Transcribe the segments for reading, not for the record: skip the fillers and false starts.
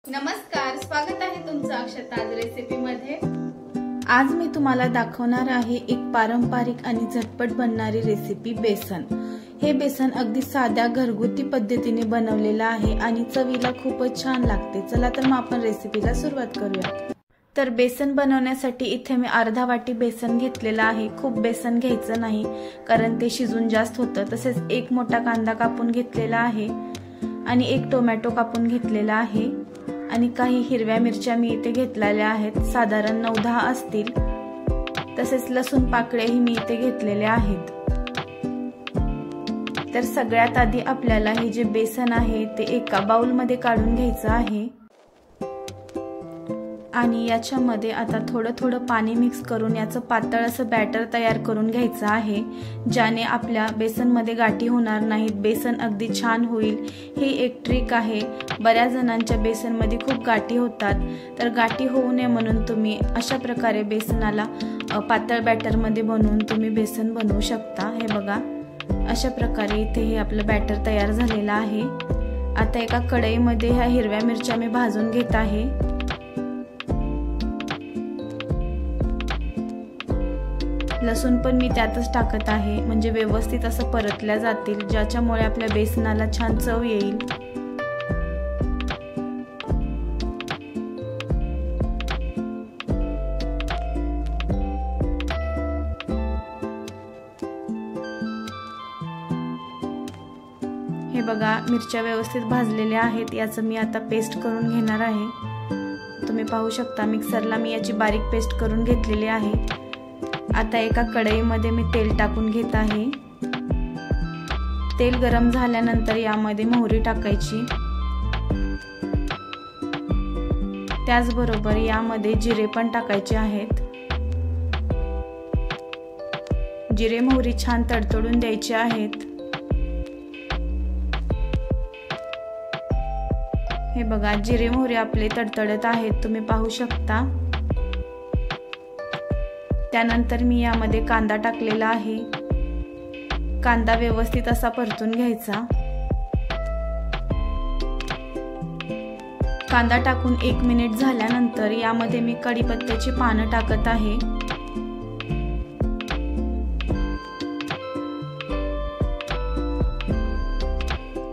नमस्कार, स्वागत आहे तुमचं अक्षताज रेसिपी मध्ये। आज मी तुम्हाला दाखवणार आहे एक पारंपरिक आणि झटपट बनणारी रेसिपी बेसन। हे बेसन अगदी साध्या घरगुती पद्धतीने बनवलेलं आहे आणि चवीला खूपच छान लागते। चला तर मग आपण रेसिपीला सुरुवात करूया। तर बेसन बनवण्यासाठी इथे मी अर्धा वाटी बेसन घेतलेला आहे। खूप बेसन घ्यायचं नाही कारण ते शिजून जास्त होतं। तसेच एक मोठा कांदा कापून घेतलेला आहे आणि एक टोमॅटो कापून घेतलेला आहे आणि काही हिरव्या मिरच्या मी इथे घेतलेल्या आहेत, साधारण 9-10 असतील। तसेच लसूण पाकळ्याही मी इथे घेतलेल्या आहेत। तर सगळ्यात आधी आपल्याला हे जे बेसन आहे ते एका बाउल मध्ये काढून घ्यायचं आहे आणि याच्यामध्ये आता थोडं पाणी मिक्स करून याचं पातळ असं बॅटर तयार करून घ्यायचं आहे, ज्याने आपल्या बेसन मध्ये गाठी होणार नाहीत, बेसन अगदी छान होईल। ही एक ट्रिक आहे। बऱ्याच जणांच्या बेसन मध्ये खूप गाठी होतात, तर गाठी होऊ नये म्हणून तुम्ही अशा प्रकारे बेसनाला पातळ बॅटर मध्ये बनवून तुम्ही बेसन बनवू शकता। हे बघा, अशा प्रकारे इथे हे आपलं बॅटर तयार झालेलं आहे। आता एका कढईमध्ये ह्या हिरव्या मिरच्या मी भाजून घेत आहे। लसूण पण मी त्यातच टाकत आहे, म्हणजे व्यवस्थित असं परतल्या जातील, ज्याच्यामुळे आपल्या बेसनाला छान चव येईल। हे बघा, मिरच्या व्यवस्थित भाजलेल्या आहेत। याचं मी आता पेस्ट करून घेणार आहे। तुम्ही पाहू शकता मिक्सरला मी याची बारीक पेस्ट करून घेतलेली आहे। आता एका कढईमध्ये मी तेल टाकून घेत आहे। तेल गरम झाल्यानंतर यामध्ये मोहरी टाकायची, त्याचबरोबर यामध्ये जिरे पण टाकायचे आहेत। जिरे मोहरी छान तडतडून द्यायचे आहेत। हे बघा, जिरे मोहरी आपले तडतडत आहेत, तुम्ही पाहू शकता। त्यानंतर मी यामध्ये कांदा टाकलेला आहे। कांदा व्यवस्थित असा परतून घ्यायचा। कांदा टाकून 1 मिनिट झाल्यानंतर यामध्ये मी कढीपत्त्याची पानं टाकत आहे।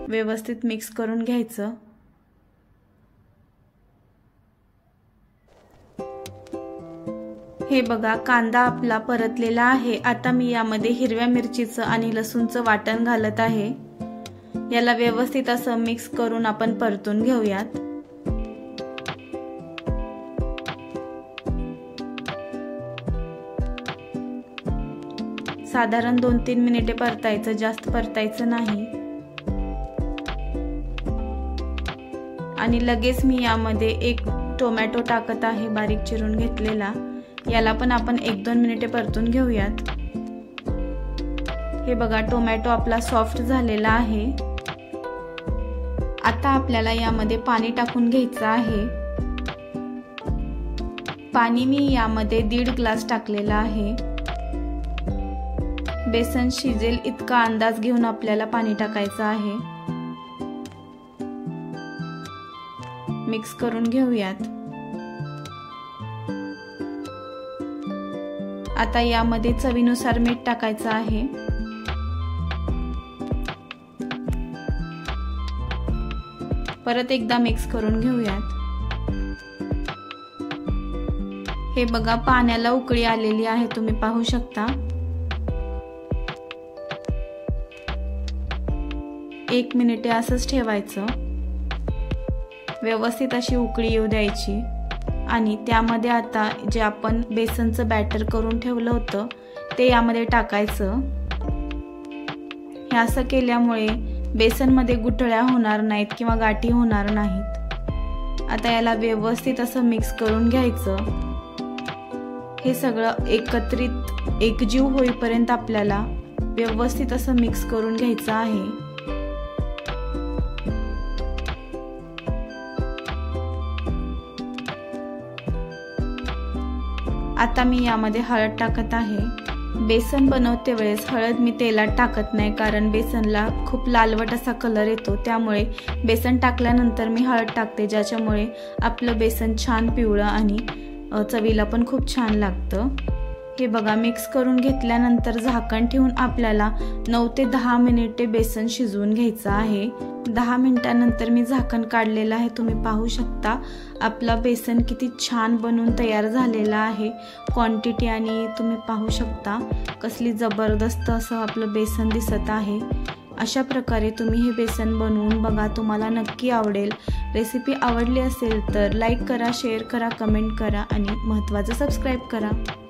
व्यवस्थित मिक्स करून घ्यायचं। हे बघा, कांदा आपला परतलेला आहे। आता मी यामध्ये हिरव्या मिरचीचं आणि लसूणचं वाटण घालत आहे। याला व्यवस्थित असं मिक्स करून आपण परतून घेऊयात। साधारण 2-3 मिनिटे परतायचं, जास्त परतायचं नाही। आणि लगेच मी यामध्ये एक टोमॅटो टाकत आहे, बारीक चिरून घेतलेला। याला पण आपण 1-2 मिनिटे परतून घेऊयात। हे बघा, टोमॅटो आपला सॉफ्ट झालेला आहे। आता आपल्याला यामध्ये पाणी टाकून घ्यायचं आहे। पाणी मी यामध्ये 1.5 ग्लास टाकलेला आहे। बेसन शिजेल इतका अंदाज घेऊन आपल्याला पाणी टाकायचं आहे। मिक्स करून घेऊयात। आता यामध्ये चवीनुसार मीठ टाकायचं आहे। परत एकदा मिक्स करून घेऊयात। हे बघा, पाण्याला उकळी आलेली आहे, तुम्ही पाहू शकता। 1 मिनिटे असंच ठेवायचं। व्यवस्थित अशी उकळी येऊ द्यायची आणि त्यामध्ये आता जे आपण बेसनचं बॅटर करून ठेवलं होतं ते यामध्ये टाकायचं। हे असं केल्यामुळे बेसनमध्ये गुठळ्या होणार नाहीत किंवा गाठी होणार नाहीत। आता याला व्यवस्थित असं मिक्स करून घ्यायचं। हे सगळं एकत्रित एकजीव होईपर्यंत आपल्याला व्यवस्थित असं मिक्स करून घ्यायचं आहे। आता मी यामध्ये हळद टाकत आहे। बेसन बनवते वेळेस हळद मी तेलात टाकत नाही, कारण बेसनला खूप लालवट असा कलर येतो. त्यामुळे बेसन टाकल्यानंतर मी हळद टाकते, ज्याच्यामुळे आपलं बेसन छान पिवळं आणि चवीला पण खूप छान लागतं. हे बघा, मिक्स करून घेतल्यानंतर झाकण ठेवून आपल्याला 9 ते 10 मिनिटे बेसन शिजवून घ्यायचं आहे. 10 मिनिटांनंतर मी झाकण काढलेलं आहे. तुम्ही पाहू शकता आपलं बेसन किती छान बनवून तयार झालेलं आहे. क्वांटिटी आणि तुम्ही पाहू शकता कसली जबरदस्त असं आपलं बेसन दिसत आहे. अशा प्रकारे तुम्ही हे बेसन बनवून बघा, तुम्हाला नक्की आवडेल. रेसिपी आवडली असेल तर लाईक करा, शेअर करा, कमेंट करा आणि महत्त्वाचं सबस्क्राईब करा.